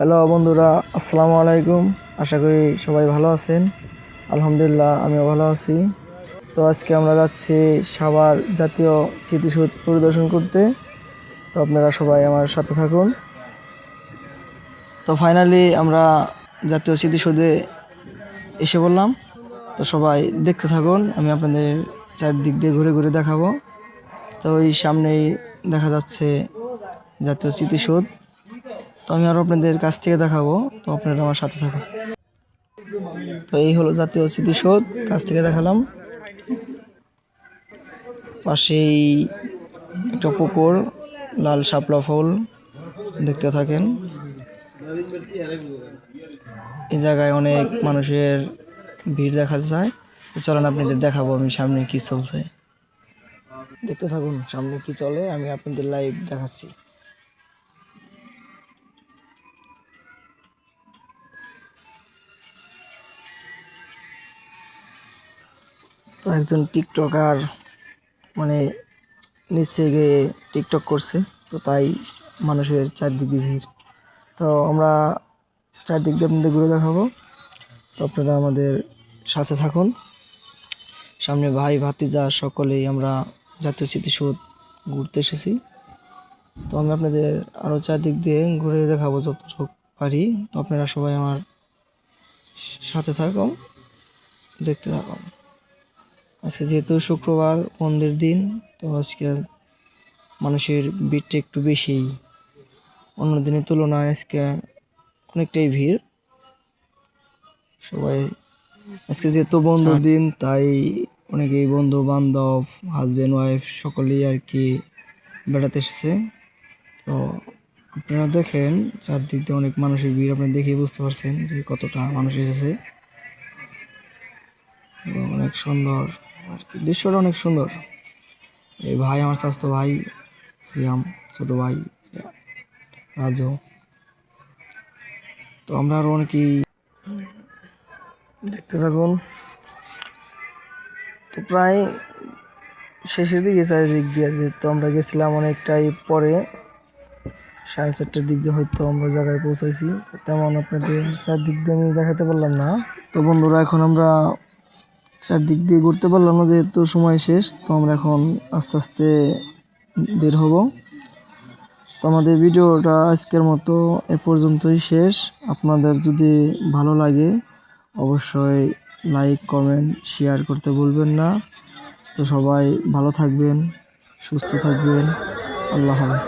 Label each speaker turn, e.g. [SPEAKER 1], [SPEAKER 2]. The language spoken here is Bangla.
[SPEAKER 1] হ্যালো বন্ধুরা, আসসালামু আলাইকুম। আশা করি সবাই ভালো আছেন। আলহামদুলিল্লাহ, আমিও ভালো আছি। তো আজকে আমরা যাচ্ছি সাভার জাতীয় স্মৃতিসৌধ পরিদর্শন করতে। তো আপনারা সবাই আমার সাথে থাকুন। তো ফাইনালি আমরা জাতীয় স্মৃতিসৌধে এসে বললাম। তো সবাই দেখতে থাকুন, আমি আপনাদের চারদিক দিয়ে ঘুরে ঘুরে দেখাবো। তো ওই সামনেই দেখা যাচ্ছে জাতীয় স্মৃতিসৌধ। তো আমি আরও আপনাদের কাছ থেকে দেখাবো, তো আপনারা আমার সাথে থাকুন। তো এই হলো জাতীয় স্মৃতিসৌধ, কাছ থেকে দেখালাম। পাশেই একটা পুকুর, লাল শাপলা ফুল, দেখতে থাকেন। এই জায়গায় অনেক মানুষের ভিড় দেখা যায়। চলেন আপনাদের দেখাবো আমি সামনে কি চলছে। দেখতে থাকুন সামনে কি চলে, আমি আপনাদের লাইভ দেখাচ্ছি। তো একজন টিকটকার মানে নিচে গিয়ে টিকটক করছে, তো তাই মানুষের চারদিকে ভিড়। তো আমরা চারদিক দিয়ে আপনাদের ঘুরে দেখাবো, তো আপনারা আমাদের সাথে থাকুন। সামনে ভাই ভাতিজা সকলেই আমরা জাতীয় স্মৃতিসৌধ ঘুরতে এসেছি। তো আমি আপনাদের আরও চারদিক দিয়ে ঘুরে দেখাবো যতটুকু পারি। তো আপনারা সবাই আমার সাথে থাকুন, দেখতে থাকুন। আজকে যেহেতু শুক্রবার বন্ধের দিন, তো আজকে মানুষের ভিড়টা একটু বেশিই, অন্য দিনের তুলনায় আজকে অনেকটাই ভিড়। সবাই আজকে যেহেতু বন্ধুর দিন, তাই অনেকেই বন্ধু বান্ধব, হাজব্যান্ড ওয়াইফ সকলেই আর কি বেড়াতে এসেছে। তো আপনারা দেখেন চারদিক দিয়ে অনেক মানুষের ভিড়, আপনি দেখেই বুঝতে পারছেন যে কতটা মানুষ এসেছে। এবং অনেক সুন্দর আর কি, দৃশ্যটা অনেক সুন্দর। এই ভাই আমার চাচাতো ভাই সিয়াম, ছোট ভাই রাজু। তো আমরা আরও অনেকেই দেখতে থাকুন। তো প্রায় শেষের দিকে চারিদিক দিয়ে, যেহেতু আমরা গেছিলাম অনেকটাই পরে, 4:30টার দিক দিয়ে হয়তো আমরা জায়গায় পৌঁছাইছি। তেমন আপনাদের চারদিক দিয়ে আমি দেখাতে পারলাম না। তো বন্ধুরা, এখন আমরা চারদিক দিয়ে ঘুরতে পারলাম না যেহেতু সময় শেষ। তো আমরা এখন আস্তে আস্তে বের হব। তো আমাদের ভিডিওটা আজকের মতো এ পর্যন্তই শেষ। আপনাদের যদি ভালো লাগে অবশ্যই লাইক কমেন্ট শেয়ার করতে ভুলবেন না। তো সবাই ভালো থাকবেন, সুস্থ থাকবেন। আল্লাহ হাফেজ।